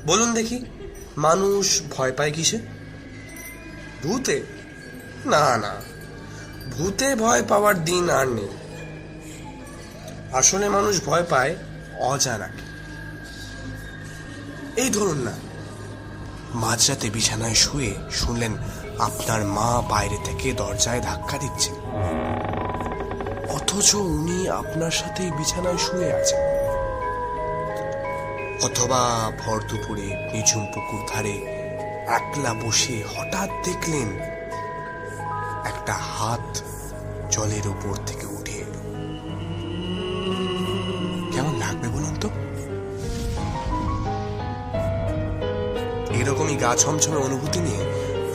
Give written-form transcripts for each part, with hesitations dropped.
বলুন দেখি, মানুষ ভয় পায় কিসে? ভূতে? না না, ভূতে ভয় পাওয়ার দিন আর নেই। আসলে মানুষ ভয় পায় অজানাকে। এই ধরুন না, মাঝরাতে বিছানায় শুয়ে শুনলেন আপনার মা বাইরে থেকে দরজায় ধাক্কা দিচ্ছে, অথচ উনি আপনার সাথে বিছানায় শুয়ে আছেন। অথবা ভর দুপুরে নিঝুম পুকুর ধারে একলা বসে হঠাৎ দেখলেন একটা হাত জলের উপর থেকে উঠে এলো। কেমন লাগবে বলুন তো? এরকমই গা ছমছমে অনুভূতি নিয়ে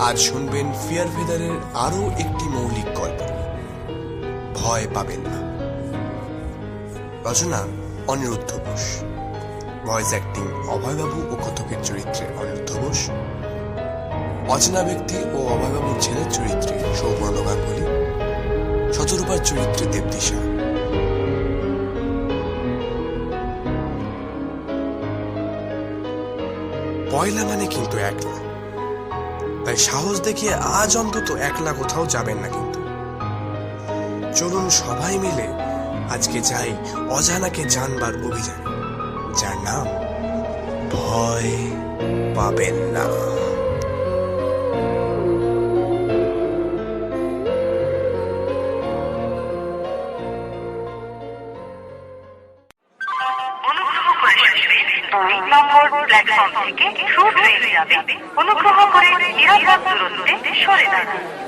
আজ শুনবেন ফিয়ার ফেদারের আরো একটি মৌলিক গল্প, ভয় পাবেন না। রচনা অনিরুদ্ধ ঘোষ, ভয়েস অ্যাক্টিং অভয়বাবু ও কথকের চরিত্রে অনিরুদ্ধ ঘোষ, অচেনা ব্যক্তি ও অভয়বাবুর ছেলের চরিত্রে সৌবর্ণ গাঙ্গুলি, শতরূপার চরিত্রে দেবদিশা। পয়লা মানে কিন্তু একলা, তাই সাহস দেখিয়ে আজ অন্তত একলা কোথাও যাবেন না কিন্তু। চলুন সবাই মিলে আজকে যাই অজানাকে জানবার অভিযান, যার নাম ভয় পাবেন না।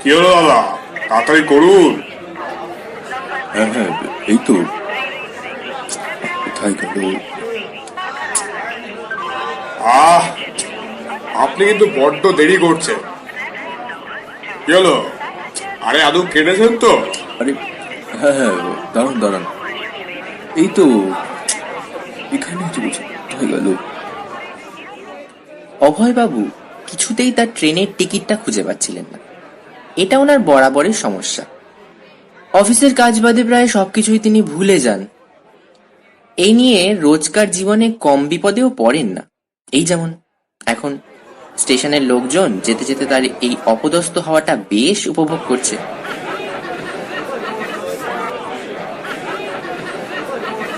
কি হলো দাদা, তাড়াতাড়ি করুন। হ্যাঁ হ্যাঁ, এই তো। কোথায় গেল? আপনি কিন্তু বড্ড দেরি করছেন। কি হলো? আরে আদৌ কেটেছেন তো? আরে হ্যাঁ হ্যাঁ, দাঁড়ান দাঁড়ান, এই তো এখানে চলছে। কোথায় গেল? অভয়বাবু কিছুতেই তার ট্রেনের টিকিটটা খুঁজে পাচ্ছিলেন না। এটা ওনার বরাবরের সমস্যা। অফিসের কাজ বাদে প্রায় সবকিছুই তিনি ভুলে যান। এই নিয়ে রোজকার জীবনে কম বিপদেও পড়েন না। এই যেমন এখন স্টেশনের লোকজন যেতে যেতে তার এই অপদস্থ হওয়াটা বেশ উপভোগ করছে।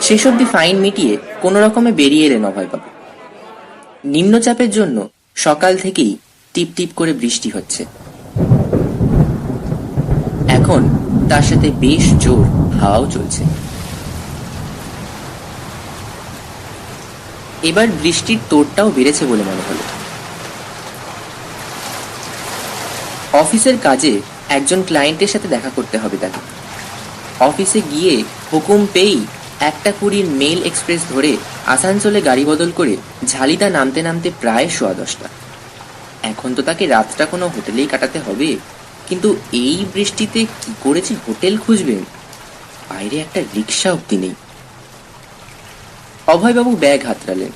শেষ অব্দি ফাইন মিটিয়ে কোনো রকমে বেরিয়ে এলেন অভয়বাবু। নিম্নচাপের জন্য সকাল থেকেই টিপ টিপ করে বৃষ্টি হচ্ছে। এখন তার সাথে বেশ জোর হাওয়াও চলছে। এবার বৃষ্টির তোড়টাও বেড়েছে বলে মনে হলো। অফিসের কাজে একজন ক্লায়েন্টের সাথে দেখা করতে হবে তাকে। অফিসে গিয়ে হুকুম পেয়েই 1:20 মেল এক্সপ্রেস ধরে আসানসোলে গাড়ি বদল করে ঝালিদা নামতে নামতে প্রায় 10:15। এখন তো তাকে রাতটা কোনো হোটেলেই কাটাতে হবে, কিন্তু এই বৃষ্টিতে কি করেছে হোটেল খুঁজবেন? বাইরে একটা রিক্সা অব্দি নেই। অভয়বাবু ব্যাগ হাতড়ালেন।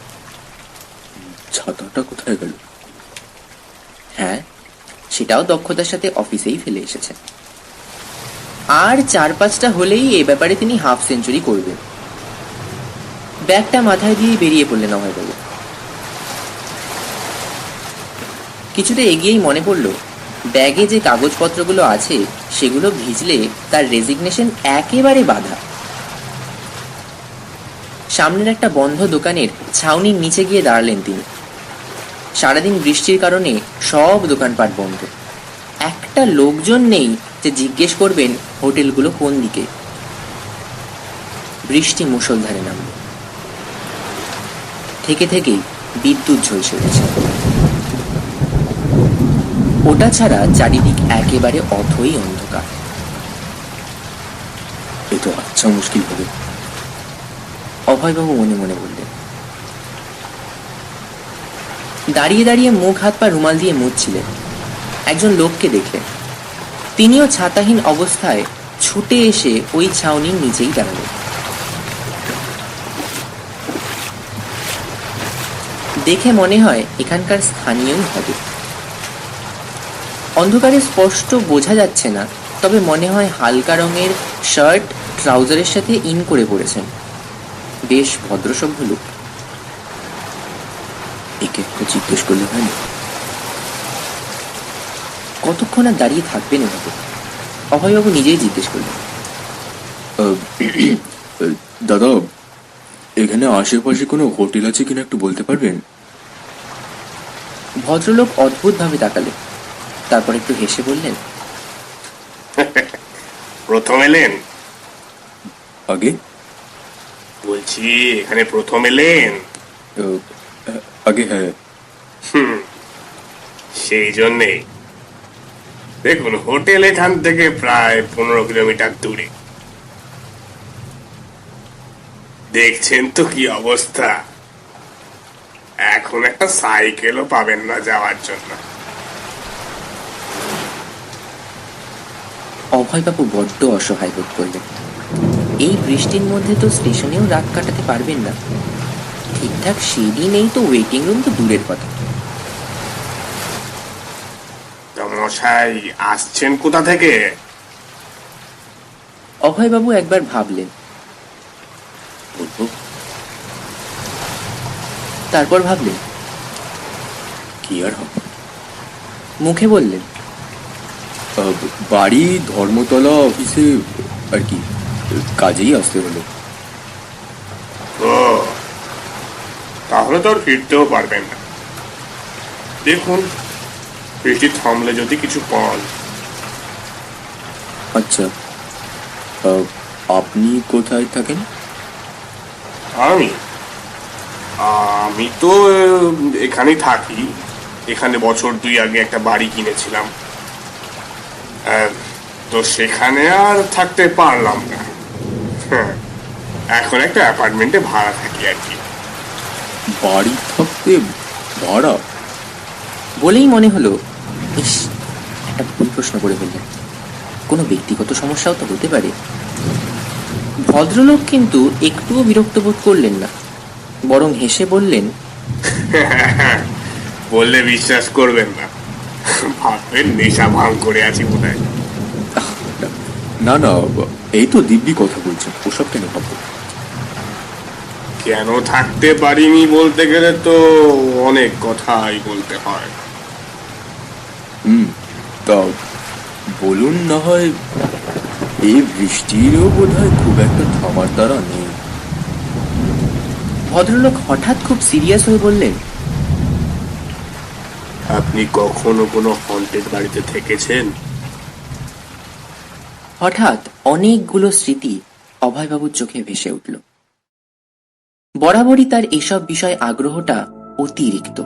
ছাতাটা কোথায় গেল? হ্যাঁ, সেটাও দক্ষতার সাথে অফিসেই ফেলে এসেছে। আর 4-5টা হলেই এ ব্যাপারে তিনি হাফ সেঞ্চুরি করবেন। ব্যাগটা মাথায় দিয়ে বেরিয়ে পড়লেন অভয়বাবু। কিছুটা এগিয়েই মনে পড়ল ব্যাগে যে কাগজপত্রগুলো আছে সেগুলো ভিজলে তার রেজিগনেশন একেবারে বাধা। সামনের একটা বন্ধ দোকানের ছাউনির নিচে গিয়ে দাঁড়ালেন তিনি। সারাদিন বৃষ্টির কারণে সব দোকানপাট বন্ধ। একটা লোকজন নেই যে জিজ্ঞেস করবেন হোটেলগুলো কোন দিকে। বৃষ্টি মুষলধারে নামল। থেকে থেকেই বিদ্যুৎ ঝলসে উঠছে। ওটা ছাড়া চারিদিক একেবারে অথই অন্ধকার। এ তো আচ্ছা মুশকিল হবে। অভয়বাবু মনে মনে বললেন। দাঁড়িয়ে দাঁড়িয়ে মুখ হাত পা রুমাল দিয়ে মুছছিলেন একজন লোককে দেখে। তিনিও ছাতাহীন অবস্থায় ছুটে এসে ওই ছাউনির নিচেই দাঁড়ালেন। দেখে মনে হয় এখানকার স্থানীয়ই হবে। অন্ধকারে স্পষ্ট বোঝা যাচ্ছে না, তবে মনে হয় হালকা রঙের শার্ট ট্রাউজারের সাথে ইন করে পড়েছেন। বেশ ভদ্রসভ্য লোক। ওকে একটা জিজ্ঞেস করলে হয় না? কতক্ষণ আর দাঁড়িয়ে থাকবেন এভাবে? অভয়বাবু নিজেই জিজ্ঞেস করলেন। দাদা, এখানে আশেপাশে কোনো হোটেল আছে কিনা একটু বলতে পারবেন? ভদ্রলোক অদ্ভুতভাবে তাকালেন, তারপর একটু হেসে বললেন, প্রথম এলেন? আগে বলছি এখানে প্রথম এলেন? আহ, আগে হ্যাঁ। সেই জন্যে দেখুন, হোটেল এখান থেকে প্রায় 15 কিলোমিটার দূরে। দেখছেন তো কি অবস্থা, এখন একটা সাইকেলও পাবেন না যাওয়ার জন্য। অভয়বাবু বড্ড অসহায় বোধ করলেন। এই বৃষ্টির মধ্যে তো স্টেশনেও রাত কাটাতে পারবেন না, ঠিকঠাক সিঁড়ি নেই তো ওয়েটিং রুম তো দূরের কথা। তা মশাই আসছেন কোথা থেকে? অভয়বাবু একবার ভাবলেন, বলবো তারপর ভাবলেন, কি আর হবে। মুখে বললেন, বাড়ি ধর্মতলা অফিসে আর কি, কাজেই আসতে হলো। ও, তাহলে তো আর ফিরতেও পারবেন না। দেখুন, বৃষ্টি থামলে যদি কিছু পান। আচ্ছা, আপনি কোথায় থাকেন? আমি আমি তো এখানেই থাকি। এখানে বছর 2 আগে একটা বাড়ি কিনেছিলাম, তো সেখানে আর থাকতে পারলাম না। হ্যাঁ, এখন একটা অ্যাপার্টমেন্টে ভাড়া থাকি আর কি। বাড়ি থাকতে ভাড়া? বলেই মনে হলো, ইস, একটা ভুল প্রশ্ন করে ফেললেন, কোনো ব্যক্তিগত সমস্যাও তো হতে পারে। ভদ্রলোক কিন্তু একটুও বিরক্ত বোধ করলেন না, বরং হেসে বললেন, বললে বিশ্বাস করবেন না, ভাববেন নেশা ভাঙ করে আছি বোধহয়। না না, এই তো দিব্যি কথা বলছেন, ওসব কেন ভাববো? কেন থাকতে পারিনি বলতে গেলে তো অনেক কথাই বলতে হয়। তা বলুন না হয়। এই বৃষ্টিরও বোধ হয় খুব একটা থামার দ্বারা নেই। ভদ্রলোক হঠাৎ খুব সিরিয়াস হয়ে বললেন, আপনি কখনো কোনো হন্টেড বাড়িতে থেকেছেন? হঠাৎ অনেকগুলো স্মৃতি অভয়বাবুর চোখে ভেসে উঠল। বরাবরই তার এসব বিষয়ে আগ্রহটা অতিরিক্ত।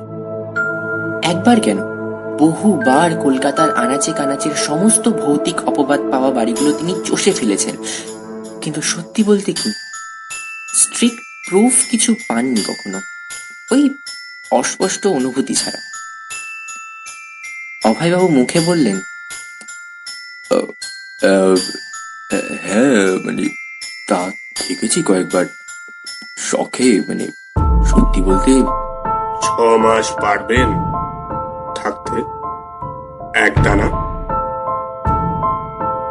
একবার কেন, বহুবার কলকাতার আনাচে কানাচের সমস্ত ভৌতিক অপবাদ পাওয়া বাড়িগুলো তিনি চষে ফেলেছেন, কিন্তু সত্যি বলতে কি, স্ট্রিক্ট প্রুফ কিছু পাননি কখনো, ওই অস্পষ্ট অনুভূতি ছাড়া। অভয়বাবু মুখে বললেন, হ্যাঁ মানে তা থেকেছি কয়েকবার, শখে মানে। সত্যি বলতে 6 মাস পারবেন থাকতে একটানা?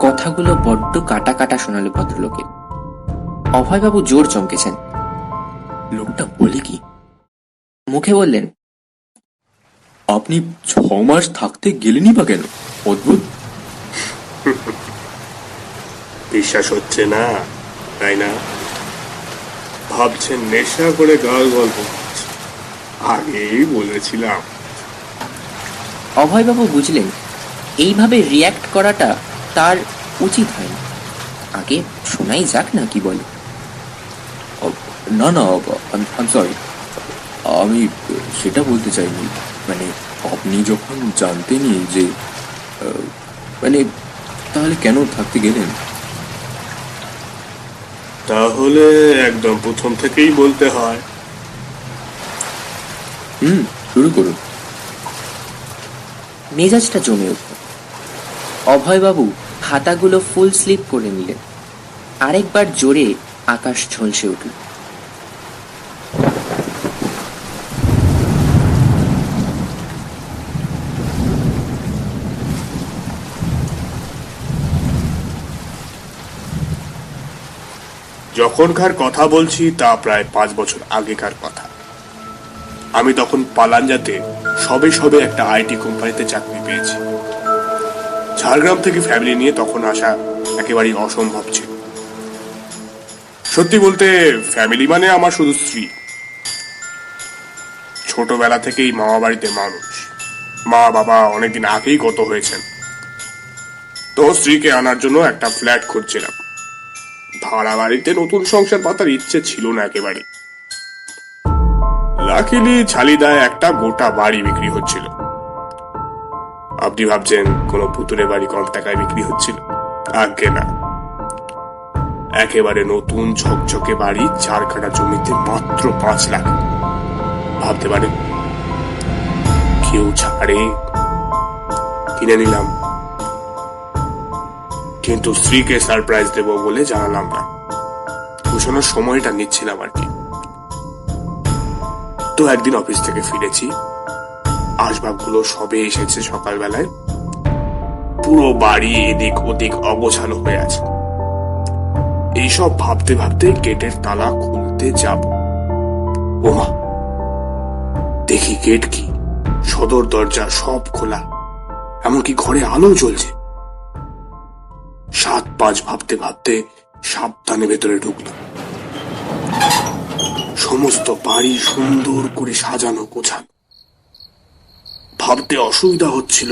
কথাগুলো বড্ড কাটা কাটা শোনালো ভদ্রলোকের। অভয়বাবু জোর চমকেছেন। লোকটা বলে কি? মুখে বললেন, আপনি 6 মাস থাকতে গেলেনই বা কেন? অদ্ভুত। বিশ্বাস হচ্ছে না তাই না? ভাবছেন নেশা করে গাল গল্প করছি। আগেই বলেছিলাম। অভয়বাবু বুঝলেন এইভাবে রিয়্যাক্ট করাটা তার উচিত হয়নি, আগে শোনাই যাক না কি বলে। না না, সরি, আমি সেটা বলতে চাইনি। মানে আপনি যখন জানতেনই যে মানে, তাহলে কেন থাকতে গেলেন? তাহলে একদম প্রথম থেকেই বলতে হয়। শুরু করুন। মেজাজটা জমে উঠল। অভয়বাবু খাতাগুলো ফুল স্লিপ করে নিলেন, আরেকবার জোরে আকাশ ঝলসে উঠল। যখনকার কথা বলছি তা প্রায় 5 বছর আগেকার কথা। আমি তখন পালানজাতে সবে সবে একটা আইটি কোম্পানিতে চাকরি পেয়েছি। ঝাড়গ্রাম থেকে ফ্যামিলি নিয়ে তখন আসা একেবারেই অসম্ভব ছিল। সত্যি বলতে ফ্যামিলি মানে আমার শুধু স্ত্রী। ছোটবেলা থেকেই মামা বাড়িতে মানুষ, মা বাবা অনেকদিন আগেই গত হয়েছেন। তো স্ত্রীকে আনার জন্য একটা ফ্ল্যাট খুঁজছিলাম। ভাড়া বাড়িতে নতুন সংসার পাতার ইচ্ছে ছিল না একেবারে। লাকিলি ছালিদায় একটা গোটা বাড়ি বিক্রি হচ্ছিল। আপনি ভাবছেন কোন পুতুরে বাড়ি কম টাকায় বিক্রি হচ্ছিল? আজ্ঞে না, একেবারে নতুন ঝকঝকে বাড়ি, 4 কাঠা জমিতে মাত্র 5 লাখ। ভাবতে পারেন কেউ ছাড়ে? কিনে নিলাম, কিন্তু স্ত্রীকে সারপ্রাইজ দেব বলে জানালাম না। ঘোষণার সময়টা নিচ্ছিলাম আর কি। তো একদিন অফিস থেকে ফিরেছি, আসবাবগুলো সবে এসেছে সকালবেলায়। পুরো বাড়ি এদিক ওদিক অগোছালো হয়ে আছে। এইসব ভাবতে ভাবতে গেটের তালা খুলতে যাব, ওমা দেখি গেট কি, সদর দরজা সব খোলা, এমনকি ঘরে আলো জ্বলছে। 7-5 ভাবতে ভাবতে সাবধানে ভেতরে ঢুকলাম। সমস্ত বাড়ি সুন্দর করে সাজানো গোছানো। ভাবতে অসুবিধা হচ্ছিল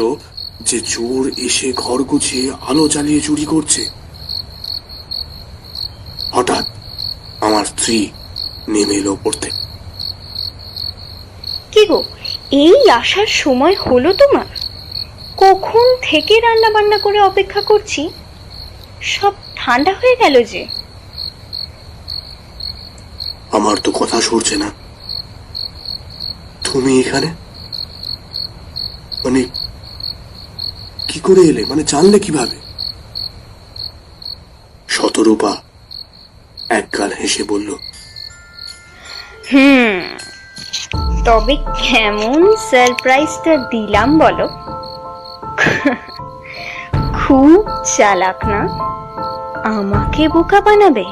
যে চোর এসে ঘর গুছিয়ে আলো জ্বালিয়ে চুরি করছে। হঠাৎ আমার স্ত্রী নেমে এলো ওপর থেকে। কি গো, এই আসার সময় হলো তোমার? কখন থেকে রান্না বান্না করে অপেক্ষা করছি, সব ঠান্ডা হয়ে গেল যে। আমার তো কথা সরছে না। তুমি এখানে মানে কি করে এলে, মানে জানলে কিভাবে? শতরূপা একগাল হেসে বলল, তবে কেমন সারপ্রাইজটা দিলাম বলো? খুব চালাক না? আমাকে বোকা বানাবে?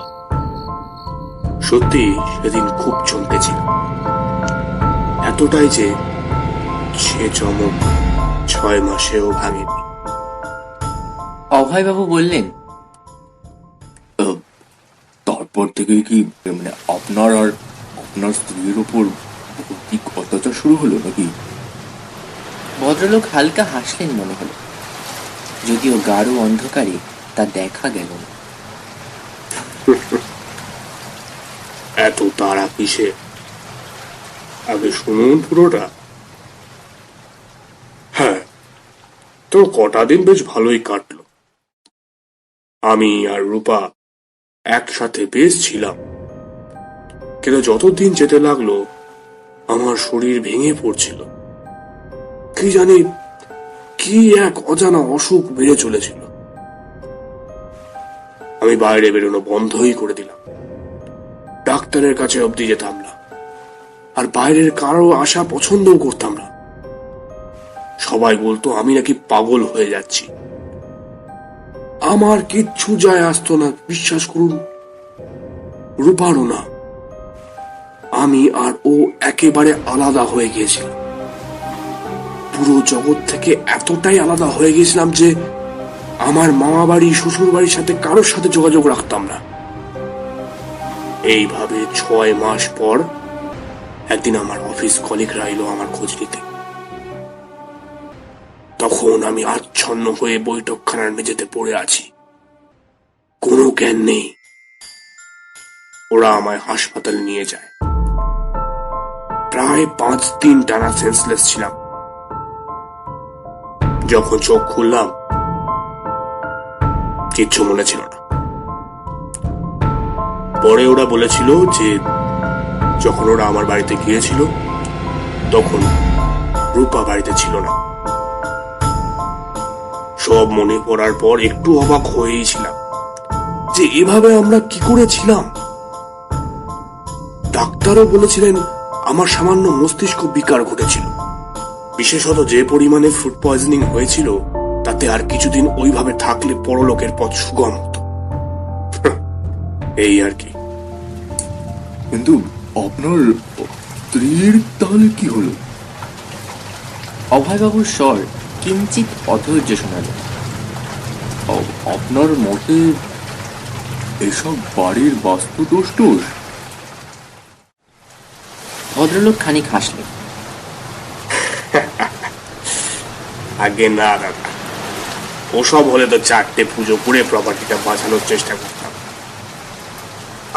সত্যি সেদিন খুব চমকেছিল, এতটাই যে সে চমক 6 মাসেও ভাঙেনি। অভয়বাবু বললেন, তারপর থেকে কি মানে আপনার আর আপনার স্ত্রীর উপর ভৌতিক অত্যাচার শুরু হলো নাকি? ভদ্রলোক হালকা হাসলেন মনে হলো, যদিও গাঢ় অন্ধকারে তা দেখা গেল না। এত তাড়া কিসে, আগে শুনুন পুরোটা। হ্যাঁ, তো কটা দিন বেশ ভালোই কাটলো। আমি আর রূপা একসাথে বেশ ছিলাম, কিন্তু যতদিন যেতে লাগলো আমার শরীর ভেঙে পড়ছিল। কি জানি কি এক অজানা অসুখ বেড়ে চলেছিল। আমি বাইরে বেরোনো বন্ধই করে দিলাম। ডাক্তারের কাছে অবধি যেতাম না, আর বাইরের কারো আসা পছন্দও করতাম না। সবাই বলতো আমি নাকি পাগল হয়ে যাচ্ছি। আমার কিচ্ছু যায় আসতো না, বিশ্বাস করুন। রূপারও না। আমি আর ও একেবারে আলাদা হয়ে গিয়েছিলাম। পুরো জগৎ থেকে এতটাই আলাদা হয়ে গিয়েছিলাম যে আমার মামা বাড়ি শ্বশুর বাড়ির সাথে কারোর সাথে যোগাযোগ রাখতাম না। এইভাবে 6 মাস পর একদিন আমার অফিস কলিগরা এলো আমার খোঁজ নিতে। তখন আমি আচ্ছন্ন হয়ে বৈঠকখানার মেঝেতে পড়ে আছি, কোনো জ্ঞান নেই। ওরা আমায় হাসপাতালে নিয়ে যায়। প্রায় 5 দিন টানা সেন্সলেস ছিলাম। যখন চোখ খুললাম কিচ্ছু মনে ছিল না। পরে ওরা বলেছিল যে যখন ওরা আমার বাড়িতে গিয়েছিল তখন রূপা বাড়িতে ছিল না। সব মনে পড়ার পর একটু অবাক হয়েই ছিলাম যে এভাবে আমরা কি করে ছিলাম। ডাক্তারও বলেছিলেন আমার সামান্য মস্তিষ্ক বিকার ঘটেছিল, বিশেষত যে পরিমাণে ফুড পয়জনিং হয়েছিল তাতে আর কিছুদিন ওইভাবে থাকলে পরলোকের পথ সুগম হতো। এই আর কি। কিন্তু আপনার স্ত্রীর তাহলে কি হলো? অভয়বাবুর স্বর কিঞ্চিত অধৈর্য শোনাল। আপনার মতে এসব বাড়ির বাস্তু দোষ টোষ? ভদ্রলোক খানিক হাসলেন। আগে না দাদা, ওসব হলে তো 4টে পুজো করে প্রপার্টিটা বাঁচানোর চেষ্টা করতাম।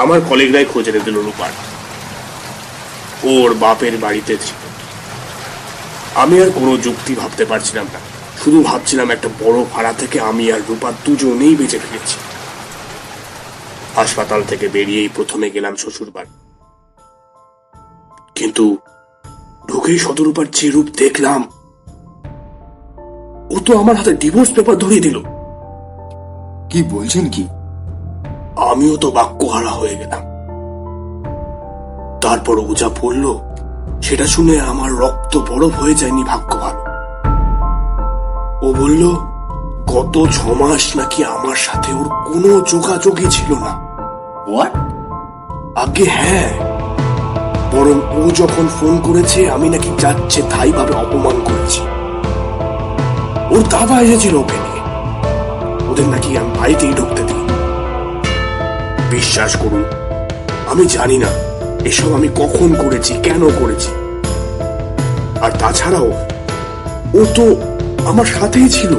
আমার কলিগরাই খোঁজ এনে দিল রূপার, ওর বাপের বাড়িতে ছিল। আমি আর কোনো যুক্তি ভাবতে পারছিলাম না, শুধু ভাবছিলাম একটা বড় ভাড়া থেকে আমি আর রূপা দুজনেই বেঁচে ফিরেছি। হাসপাতাল থেকে বেরিয়েই প্রথমে গেলাম শ্বশুর বাড়ি, কিন্তু ঢুকেই শতরূপার যে রূপ দেখলাম, ও তো আমার হাতে ডিভোর্স পেপার ধরিয়ে দিল। কি বলছেন কি? আমিও তো বাক্যহারা হয়ে গেলাম। তারপর ও যা বলল সেটা শুনে আমার রক্ত বরফ হয়ে যায়নি, ভাগ্য ভালো। ও বলল গত 6 মাস নাকি আমার সাথে ওর কোনো যোগাযোগই ছিল না। হোয়াট? আগে হ্যাঁ, বরং ও যখন ফোন করেছে আমি নাকি যাচ্ছে তাই ভাবে অপমান করেছি। ওর দাদা এসেছিল ওকে নিয়ে, ওদের নাকি আমি বাড়িতেই ঢুকতে দিই। বিশ্বাস করুন, আমি জানি না এসব আমি কখন করেছি, কেন করেছি। আর তাছাড়াও ও তো আমার সাথেই ছিল,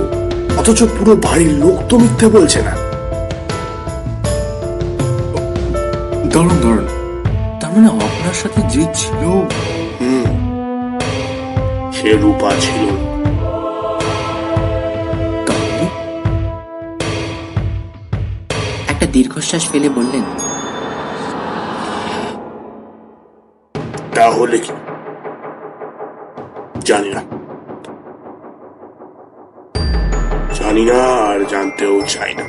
অথচ পুরো বাড়ির লোক তো মিথ্যে বলছে না। দাঁড়ান দাঁড়ান, তার মানে আপনার সাথে যে ছিল সে রূপা ছিল। তাহলে একটা দীর্ঘশ্বাস ফেলে বললেন, তাহলে কি জানি না, জানি না আর জানতেও চাই না।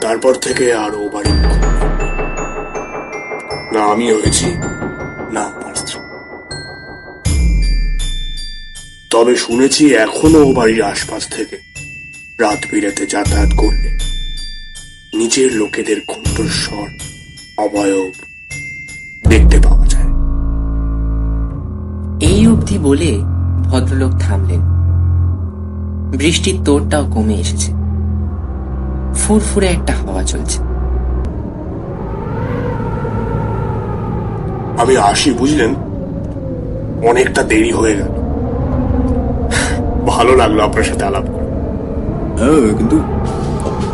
তারপর থেকে আর ও বাড়ি না আমি হয়েছি না আমার স্ত্রী। তবে শুনেছি এখনো ও বাড়ির আশপাশ থেকে রাত বিরেতে যাতায়াত করলে নিজের লোকেদের কণ্ঠস্বর, অবয়ব দেখতে পাওয়া যায়। এই অবধি বলে ভদ্রলোক থামলেন। বৃষ্টির তোড়টাও কমে এসেছে, ফুরফুরে একটা হাওয়া চলছে। আমি আসি, বুঝলেন, অনেকটা দেরি হয়ে গেল। ভালো লাগলো আপনার সাথে আলাপ করে। হ্যাঁ, কিন্তু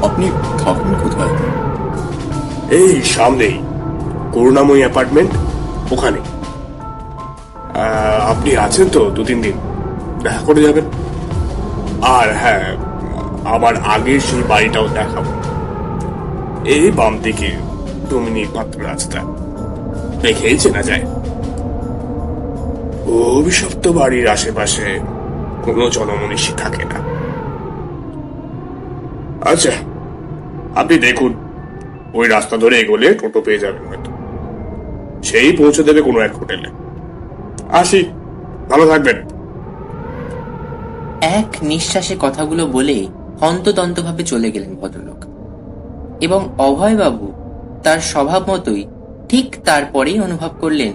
আপনি থাকেন কোথায়? এই সামনেই করুণাময়ী অ্যাপার্টমেন্ট, ওখানে। আপনি আছেন তো 2-3 দিন, দেখা করে যাবেন। আর হ্যাঁ, আমার আগের সেই বাড়িটাও দেখাবো, এই বাম দিকে 2 মিনিট মাত্র রাস্তা, দেখেই চেনা যায়। অভিশপ্ত বাড়ির আশেপাশে কোনো জনমনীষী থাকে না। আচ্ছা, আপনি দেখুন, ওই রাস্তা ধরে এগোলে টোটো পেয়ে যাবেন হয়তো, সেই পৌঁছে দেবে কোনো এক হোটেলে। আসি, ভালো থাকবেন। এক নিঃশ্বাসে কথাগুলো বলে হন্তদন্তভাবে চলে গেলেন ভদ্রলোক, এবং অভয়বাবু তার স্বভাব মতোই ঠিক তারপরেই অনুভব করলেন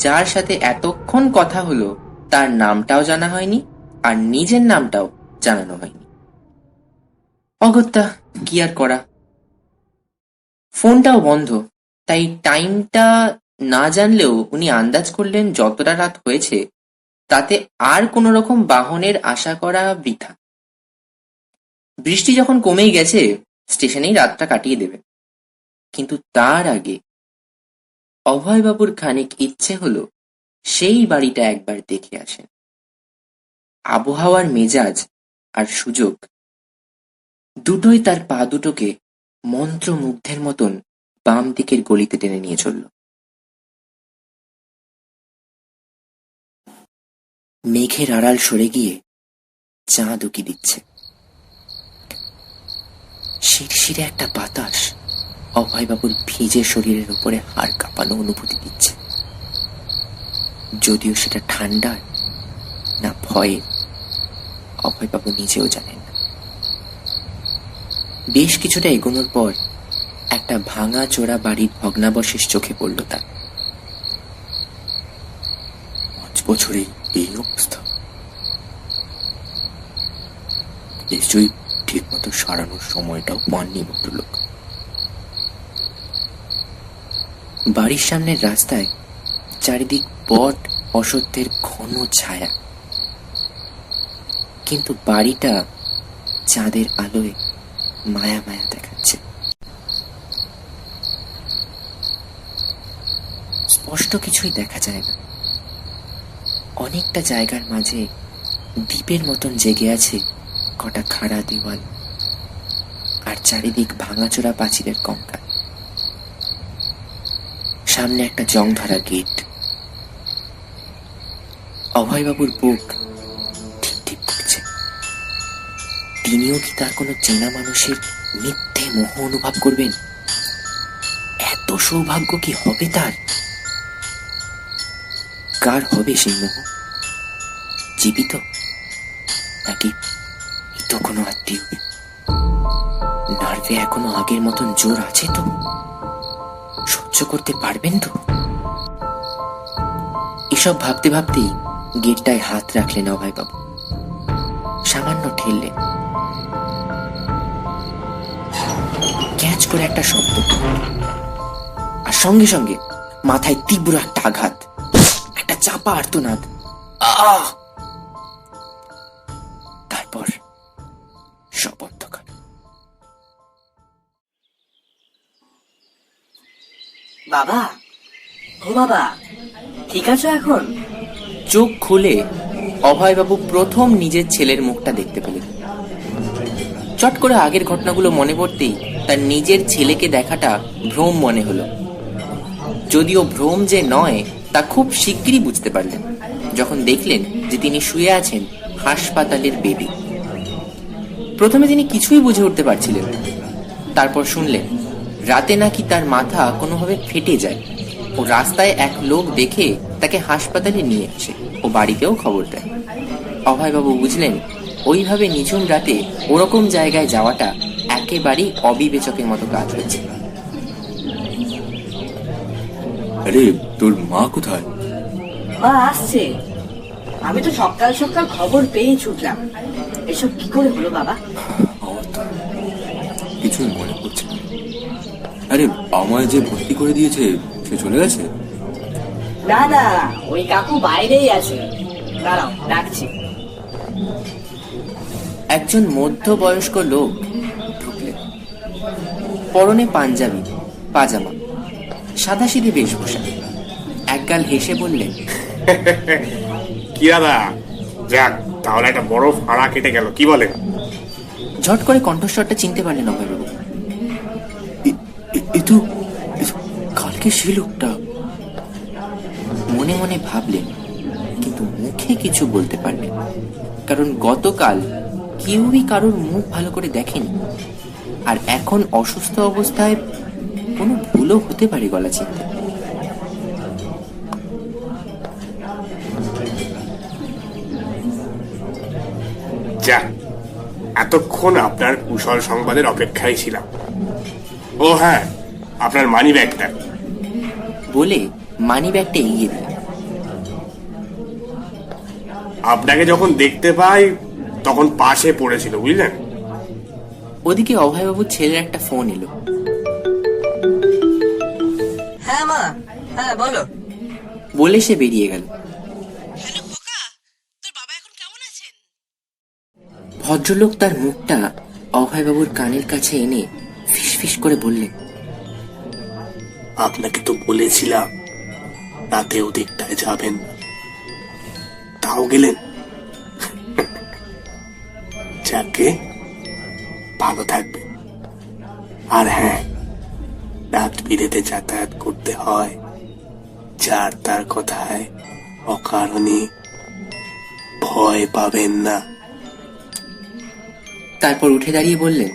যার সাথে এতক্ষণ কথা হলো তার নামটাও জানা হয়নি আর নিজের নামটাও জানানো হয়নি। অগত্যা কি আর করা। ফোনটাও বন্ধ, তাই টাইমটা না জানলেও উনি আন্দাজ করলেন যতটা রাত হয়েছে তাতে আর কোন রকম বাহনের আশা করা বৃথা। বৃষ্টি যখন কমেই গেছে স্টেশনেই রাতটা কাটিয়ে দেবে। কিন্তু তার আগে অভয়বাবুর খানিক ইচ্ছে হলো সেই বাড়িটা একবার দেখে আসেন। আবহাওয়ার মেজাজ আর সুযোগ দুটোই তার পা দুটোকে মন্ত্রমুগ্ধের মতন বাম দিকের গলিতে টেনে নিয়ে চলল। মেঘের আড়াল সরে গিয়ে চাঁদ উকি দিচ্ছে। শিরশিরে একটা বাতাস অভয়বাবুর ভিজে শরীরের উপরে হাড় কাঁপানো অনুভূতি দিচ্ছে, যদিও সেটা ঠান্ডার না ভয়ে অভয়বাবু নিজেও জানেন না। বেশ কিছুটা এগোনোর পর একটা ভাঙা চোরা বাড়ির ভগ্নাবশেষ চোখে পড়ল তার। বছরে এই অবস্থা? নিশ্চয়ই ঠিক মতো সারানোর সময়টাও পাননি ভদ্রলোক। বাড়ির সামনের রাস্তায় চারিদিক বট অসত্যের ঘন ছায়া, কিন্তু বাড়িটা চাঁদের আলোয় মায়া মায়া দেখাচ্ছে। স্পষ্ট কিছুই দেখা যায় না। অনেকটা জায়গার মাঝে দ্বীপের মতন জেগে আছে কটা খাড়া দেওয়াল আর চারিদিক ভাঙাচোরা পাঁচিলের কঙ্কাল। সামনে একটা জংধরা গেট। অভয়বাবুর বুক ঠিক ঠিক করছে। তিনিও কি তার কোনো চেনা মানুষের মিথ্যে মোহ অনুভব করবেন? এত সৌভাগ্য কি হবে তার? কার হবে সেই মোহ? জীবিত নাকি মৃত কোনো আত্মীয়? নার্ভে এখনো আগের মতন জোর আছে তো? সহ্য করতে পারবেন তো? এসব ভাবতে ভাবতেই গেটটায় হাত রাখলেন অভয়বাবু। সামান্য ঠেললেন, ক্যাচ করে একটা শব্দ, আর সঙ্গে সঙ্গে মাথায় তীব্র একটা আঘাত, একটা চাপা আর্তনাদ। আহ! তারপর সব অন্ধকার। বাবা, ও বাবা, ঠিক আছো এখন? চোখ খুলে অভয়বাবু প্রথম নিজের ছেলের মুখটা দেখতে পেলেন। চট করে আগের ঘটনাগুলো মনে পড়তেই তার নিজের ছেলেকে দেখাটা ভ্রম মনে হলো। যদিও ভ্রম যে নয় তা খুব শিগগিরই বুঝতে পারলেন যখন দেখলেন যে তিনি শুয়ে আছেন হাসপাতালের বেডে। প্রথমে তিনি কিছুই বুঝে উঠতে পারছিলেন না। তারপর শুনলেন রাতে নাকি তার মাথা কোনোভাবে ফেটে যায় ও রাস্তায় এক লোক দেখে তাকে হাসপাতালে নিয়ে আসে ও বাড়িতেও খবর দেয়। অভয়বাবু বুঝলেন ওইভাবে নিঝুম রাতে ওরকম জায়গায় যাওয়াটা একেবারেই অবিবেচকের মতো কাজ হয়েছে। আরে তোর মা কোথায়? মা আসছে। আমি তো সকাল সকাল খবর পেয়ে ছুটলাম। এসব কি করে হলো বাবা? আমার তো কিছুই মনে পড়ছে না। আরে আমায় যে ভর্তি করে দিয়েছে সে চলে গেছে? না না, ওই কাকু বাইরেই আছে। দাঁড়াও, ডাকছি। একজন মধ্যবয়স্ক লোক ঢুকলেন। পরনে পাঞ্জাবি, পাজামা, সাদাসিধে বেশভূষা। একগাল হেসে বললেন, কি দাদা, যাক তাহলে একটা বড় ফাড়া কেটে গেল, কি বলেন? ঝট করে কণ্ঠস্বরটা চিনতে পারলেন অভয়বাবু। এ তো কালকে সে লোকটা। মনে মনে ভাবলেন, কিন্তু মুখে কিছু বলতে পারলেন, কারণ গতকাল কেউই কারোর মুখ ভালো করে দেখেনি। আর এখন অসুস্থ অবস্থায় কোনো ভুলও হতে পারে গলা চিনতে। যাক, এতক্ষণ আপনার কুশল সংবাদের অপেক্ষায় ছিলাম। ও হ্যাঁ, আপনার মানি ব্যাগটা। বলে মানি ব্যাগটা এগিয়ে দিলেন। আপনাকে যখন দেখতে পাই তখন পাশে পড়েছিল, বুঝলেন? ওদিকে অভয়বাবুর ছেলের একটা ফোন এলো। হ্যাঁ মা, হ্যাঁ বলো। বলে সে বেরিয়ে গেল। ভদ্রলোক তার মুখটা অভয়বাবুর কানের কাছে এনে ফিসফিস করে বললেন, আপনাকে তো বলেছিলাম রাতে ওদিকটায় যাবেন, তাও গেলেন। যাকে ভালো থাকবে। আর হ্যাঁ, রাত বিরেতে যাতায়াত করতে হয়, যার তার কথায় অকারণে ভয় পাবেন না। তারপর উঠে দাঁড়িয়ে বললেন,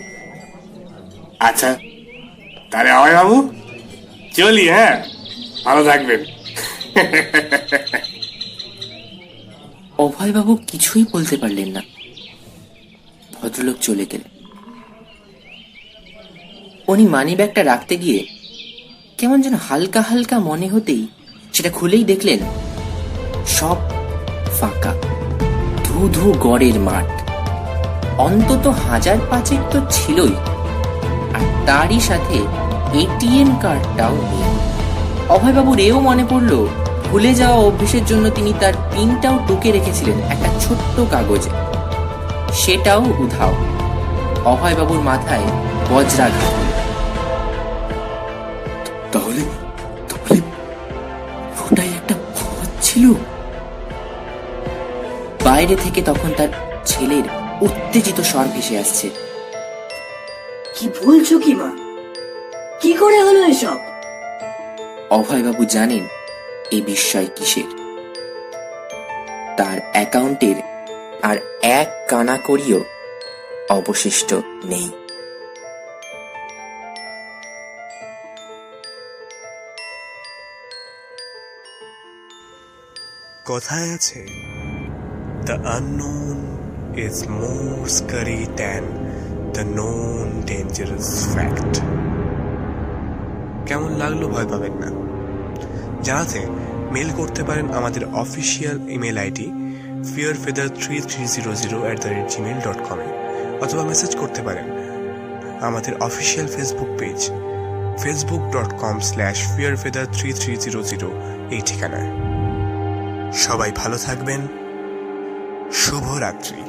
আচ্ছা তাহলে হয় বাবু, চলি। হ্যাঁ, ভালো থাকবেন। অভয়বাবু কিছুই বলতে পারলেন না। ভদ্রলোক চলে গেলেন। উনি মানি ব্যাগটা রাখতে গিয়ে কেমন যেন হালকা হালকা মনে হতেই সেটা খুলেই দেখলেন সব ফাঁকা, ধু গড়ের মাঠ। অন্তত 1000-5 তো ছিলই, আর তারই সাথে এটিএম কার্ডটাও নেই। অভয়বাবুর এও মনে পড়ল ভুলে যাওয়া অভ্যেসের জন্য তিনি তার পিনটাও টুকে রেখেছিলেন একটা ছোট্ট কাগজে, সেটাও উধাও। অভয়বাবুর মাথায় বজ্রাঘাত। তাহলে তাহলে ওটাই একটা ফাঁদ ছিল। বাইরে থেকে তখন তার ছেলের উত্তেজিত স্বর ভেসে আসছে। কি বলছো কি মা? কি করে হলো এসব? অভয়বাবু জানেন এই বিস্ময় কিসের। তার অ্যাকাউন্টের আর 1 কানাকড়িও অবশিষ্ট নেই। কথায় আছে, the unknown is more scary than the known dangerous fact. কেমন লাগলো ভয় পাবেন না। জানাতে মেল করতে পারেন আমাদের অফিসিয়াল ইমেল আইডি fearfeather3300@gmail.com এ, অথবা মেসেজ করতে পারেন আমাদের অফিসিয়াল ফেসবুক পেজ facebook.com/fearfeather3300 এই ঠিকানায়। সবাই ভালো থাকবেন। শুভরাত্রি।